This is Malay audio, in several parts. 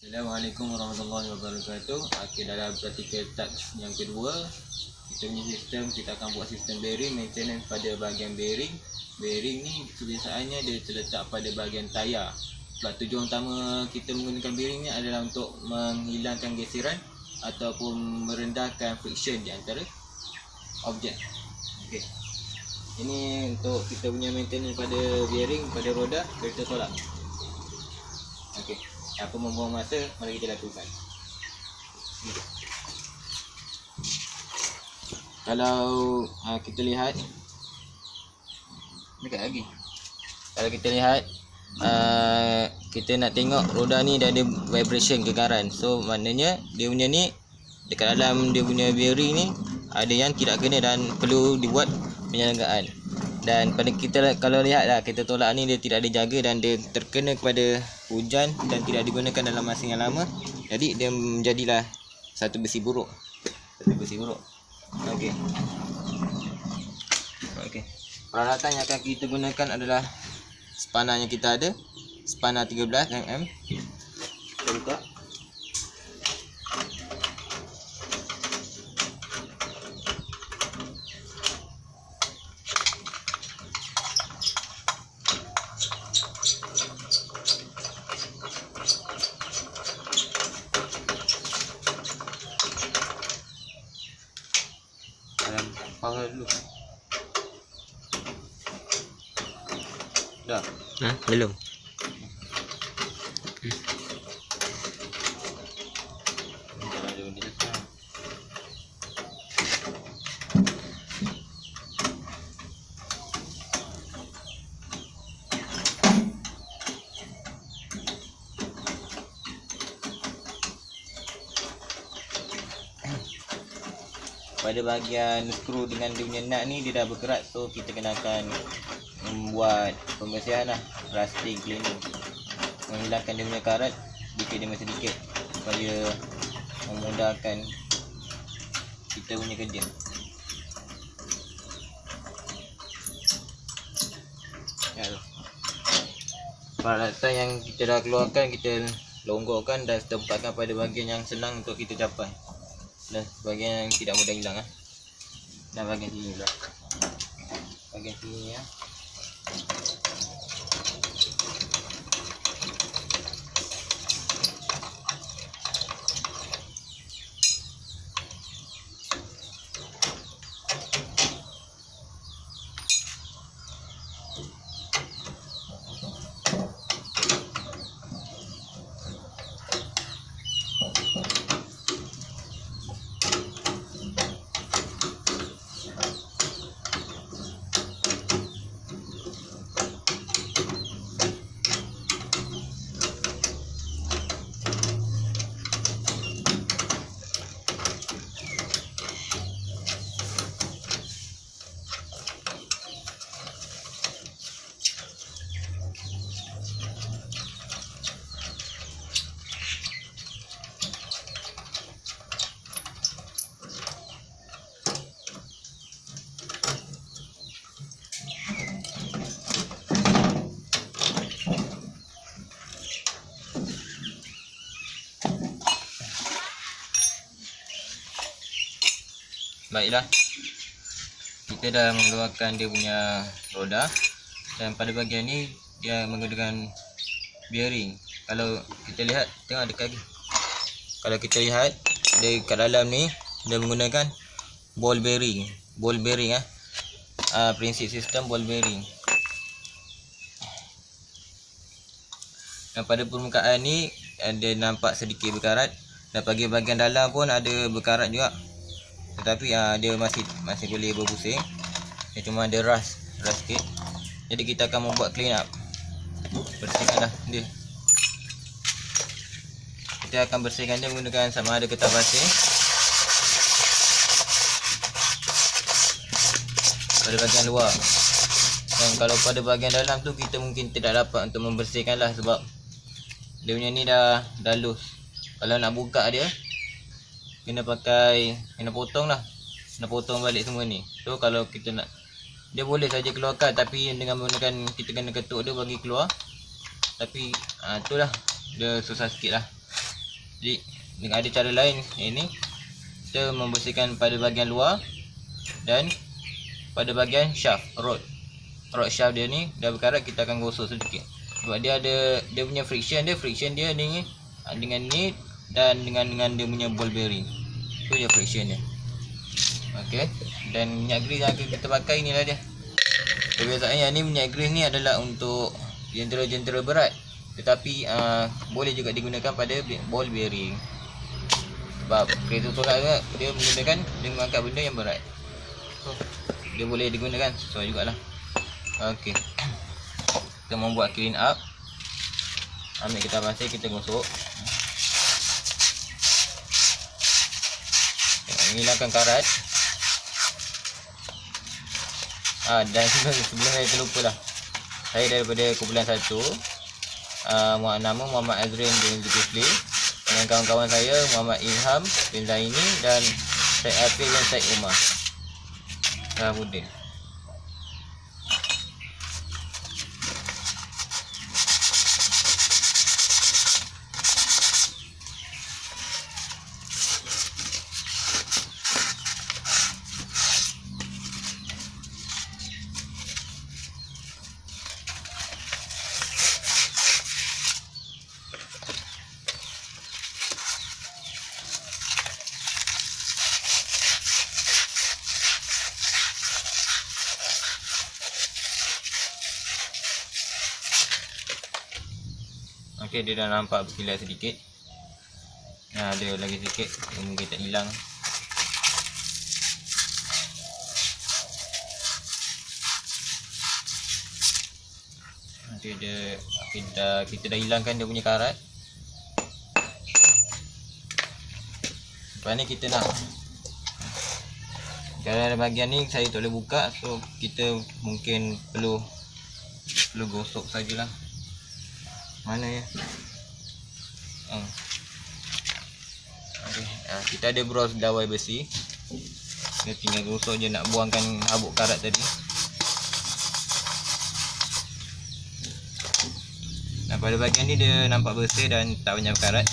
Assalamualaikum warahmatullahi wabarakatuh. Dalam praktikal task yang kedua, kita punya sistem, kita akan buat sistem bearing, maintenance pada bahagian bearing. Bearing ni kebiasaannya dia terletak pada bahagian tayar. Sebab tujuan utama kita menggunakan bearing ni adalah untuk menghilangkan geseran ataupun merendahkan friction di antara objek. Okey. Ini untuk kita punya maintenance pada bearing, pada roda kereta tolak. Okey. Apa membuang masa, mari kita lakukan. Kalau kita lihat dekat lagi. Kalau kita lihat kita nak tengok roda ni dah ada vibration, gegaran. So maknanya dia punya ni dekat dalam dia punya bearing ni ada yang tidak kena dan perlu dibuat penyelenggaraan. Dan pada kita kalau lihatlah kita tolak ni dia tidak dijaga dan dia terkena kepada hujan dan tidak digunakan dalam masa yang lama. Jadi dia menjadilah satu besi buruk. Okey. Peralatan yang akan kita gunakan adalah spanner yang kita ada, spanner 13 mm. Kita buka. Power dulu. Dah. Belum. Pada bahagian skru dengan dia punya nut ni dia dah berkerat, so kita kena akan membuat pembersihan lah, rusting cleaning, menghilangkan dia punya karat sedikit demi sedikit supaya memudahkan kita punya kerja. Peralatan yang kita dah keluarkan kita longgorkan dan tempatkan pada bahagian yang senang untuk kita capai. Dan bahagian yang tidak mudah hilang dan bahagian sini pula. Bahagian sini ya. Baiklah, kita dah mengeluarkan dia punya roda dan pada bahagian ni dia menggunakan bearing. Kalau kita lihat, tengok dekat lagi. Kalau kita lihat dia kat dalam ni dia menggunakan ball bearing. Prinsip sistem ball bearing. Dan pada permukaan ni ada nampak sedikit berkarat dan bahagian dalam pun ada berkarat juga. Tetapi dia masih boleh berpusing. Dia cuma ada rust sikit. Jadi kita akan membuat clean up. Bersihkanlah dia. Kita akan bersihkan dia menggunakan sama ada kertas basing pada bahagian luar. Dan kalau pada bahagian dalam tu kita mungkin tidak dapat untuk membersihkan lah sebab dia punya ni dah loose. Kalau nak buka dia kena potong balik semua ni. So kalau kita nak, dia boleh saja keluarkan tapi dengan menggunakan kita kena ketuk dia bagi keluar. Tapi itulah dia susah sikit lah. Jadi dengan ada cara lain, ini kita membersihkan pada bahagian luar dan pada bahagian shaft rod shaft dia ni dah berkarat, kita akan gosok sedikit sebab dia ada dia punya friction dia ni dengan ni dan dengan dia punya ball bearing tu je friction dia. Okey, dan minyak grease yang akan kita pakai inilah dia. Kebiasaannya ni minyak grease ni adalah untuk jentera-jentera berat, tetapi boleh juga digunakan pada ball bearing sebab kereta tolak dia menggunakan, dia mengangkat benda yang berat, so dia boleh digunakan sesuai jugalah. Okey, kita membuat clean up. Ambil kita pasir, kita gosok, menghilangkan karat. Dan sebelum saya terlupa lah, saya daripada kumpulan 1, nama Muhammad Azrin bin Zulkifli, dengan kawan-kawan saya Muhammad Ilham bin Zaini dan Syed Hafiz dan Syed Umar Rahmuddin. Okey, dia dah nampak berkilat sedikit. Ada lagi sikit yang mungkin tak hilang. Nanti kita dah hilangkan dia punya karat. Lepas ni kita nak, kalau ada bahagian ni saya tak boleh buka, so kita mungkin perlu gosok sajalah. Mana ya? Okay. Kita ada bros dawai besi. Kita tinggal gosok je, nak buangkan habuk karat tadi. Nah, pada bahagian ni dia nampak bersih dan tak banyak karat.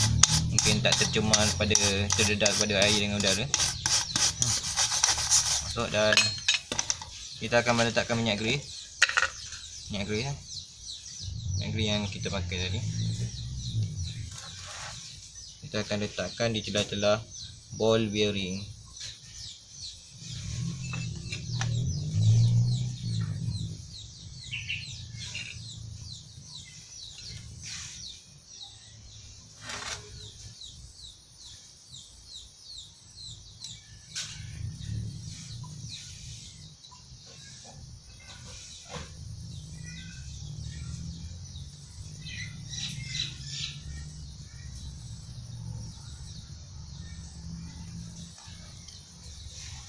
Mungkin tak tercemar terdedah kepada air dengan udara. Masuk dan kita akan meletakkan minyak grease. Minyak grease yang kita pakai tadi, kita akan letakkan di celah-celah ball bearing.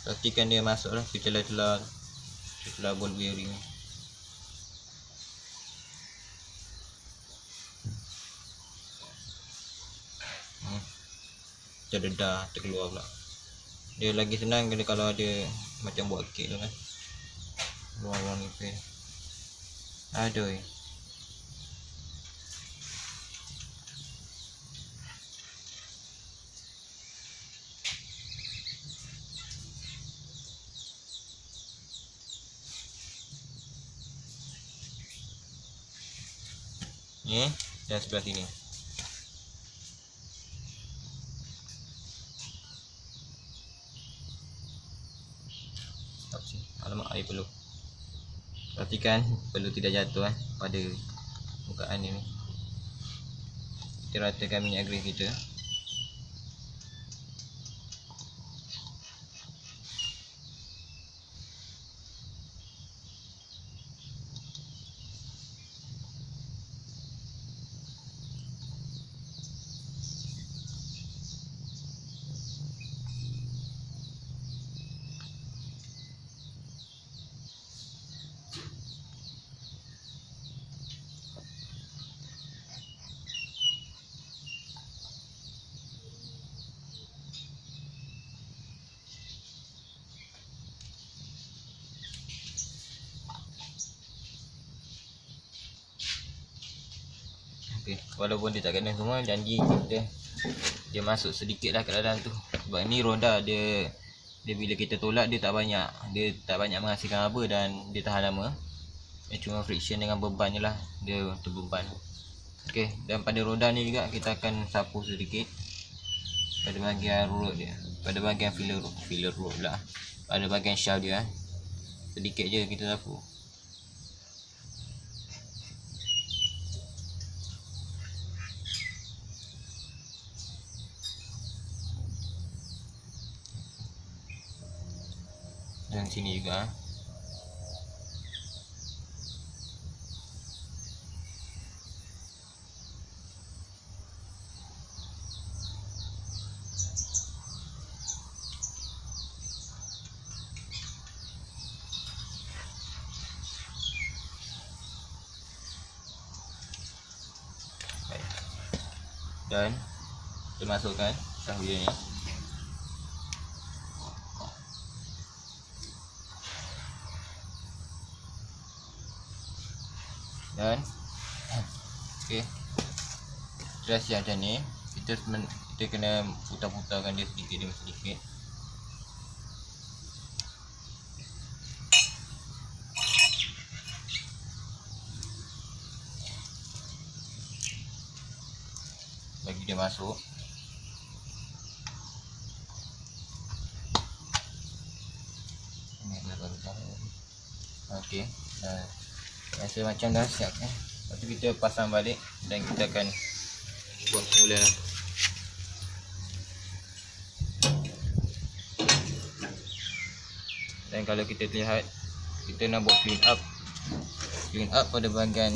Pastikan dia masuklah ke celah-celah ball bearing. Terdedah, terkeluar pula. Dia lagi senang kalau ada macam buat kek tu kan, ruang-ruang nipis. Aduh. Ni dan sebelah sini. Alamak, air perlu. Pastikan perlu tidak jatuh pada bukaan ini. Kita ratakan minyak grease kita. Walaupun dia tak kena semua, janji kita dia masuk sedikit lah kat dalam tu. Sebab ni roda dia bila kita tolak dia tak banyak menghasilkan haba dan dia tahan lama. Dia cuma friction dengan beban je lah, dia untuk beban. Okey, dan pada roda ni juga kita akan sapu sedikit pada bahagian root dia, pada bahagian filler root pula, pada bahagian shaft dia. Sedikit je kita sapu. Dan sini juga. Dan kita masukkan tahu dia ni. Dan okey, dah siap macam ni. Kita kena putar-putarkan dia sedikit demi sedikit. Bagi dia masuk. Okey, rasa macam dah siap kan. Lepas tu kita pasang balik dan kita akan buat semula lah. Dan kalau kita lihat, kita nak buat clean up pada bahagian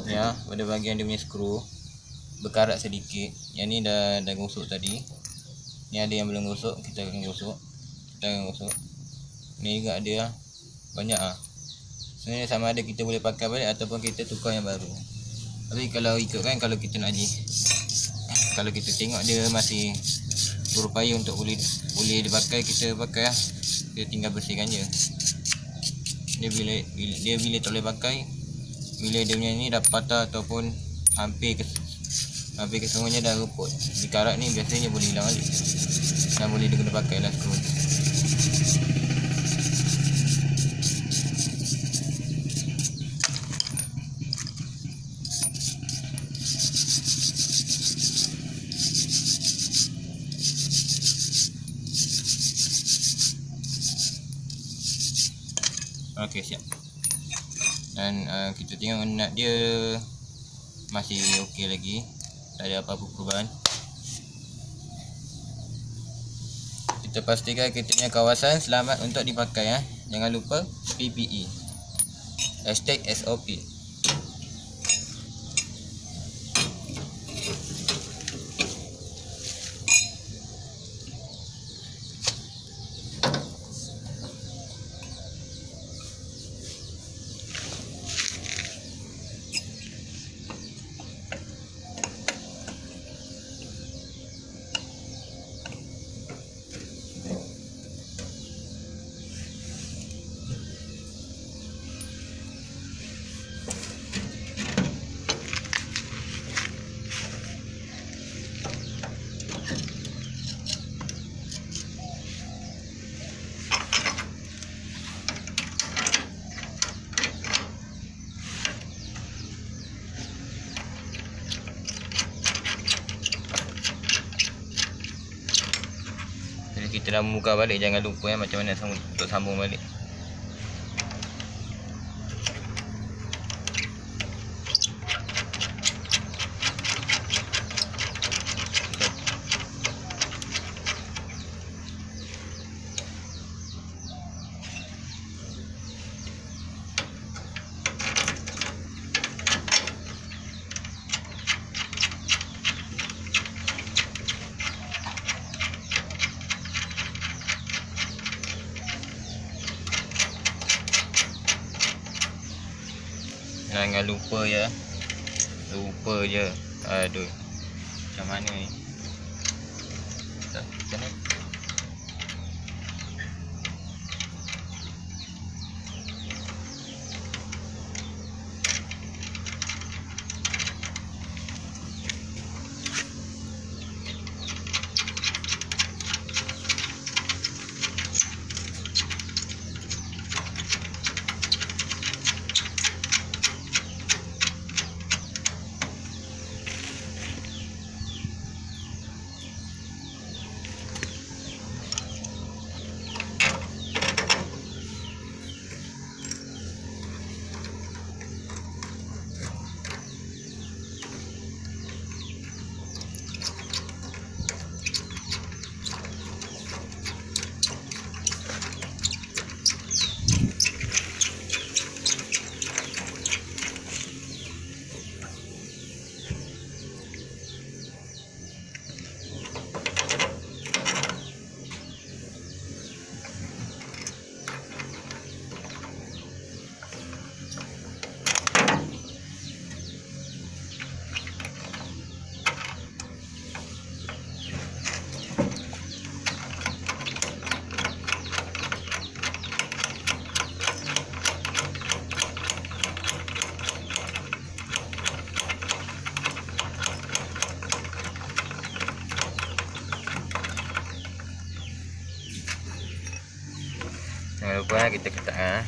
ya, pada bahagian dia punya skru berkarat sedikit. Yang ni dah gosok tadi. Ni ada yang belum gosok, kita akan gosok. Ni juga ada banyak ah. Sebenarnya sama ada kita boleh pakai balik ataupun kita tukar yang baru. Tapi kalau ikutkan, kalau kita nak kalau kita tengok dia masih berupaya untuk boleh dipakai, kita pakai lah. Dia tinggal bersihkan je. Dia bila tak boleh pakai, bila dia punya ni dah patah ataupun hampir ke semuanya dah ruput. Di karat ni biasanya boleh hilang balik. Dan boleh dia kena pakai lah skru. Okey, siap. Dan kita tengok nut dia masih okey lagi, tak ada apa-apa perubahan. Kita pastikan kita punya kawasan selamat untuk dipakai. Jangan lupa PPE #SOP. Kita dah membuka balik, jangan lupa macam mana untuk sambung balik. Jangan lupa ya. Lupa je. Aduh. Macam mana ni? Macam ni. lupa kita ketak.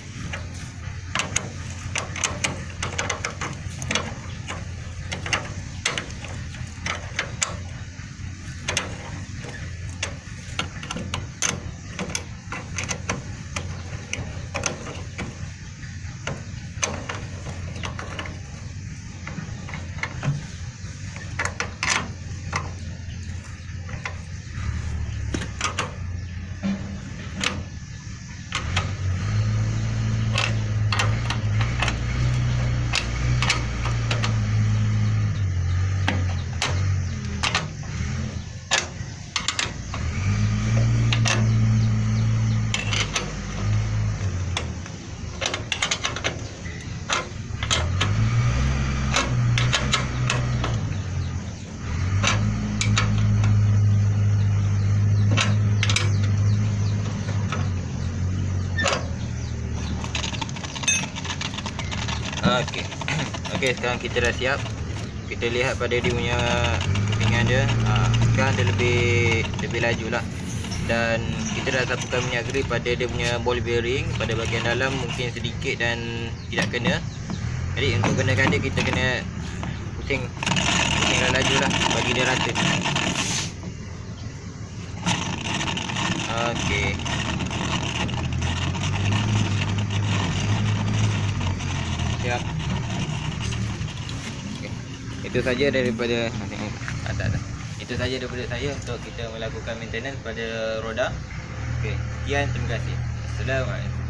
Okey. Okey, sekarang kita dah siap. Kita lihat pada dia punya kepingan dia. Sekarang dia lebih laju lah. Dan kita dah sapukan minyak grip pada dia punya ball bearing. Pada bahagian dalam mungkin sedikit dan tidak kena. Jadi untuk kenakan dia, kita kena pusing laju lah bagi dia rata. Okey. Siap. Okay. Itu saja daripada Itu saja daripada saya untuk kita melakukan maintenance pada roda. Okey, sekian, terima kasih. Assalamualaikum.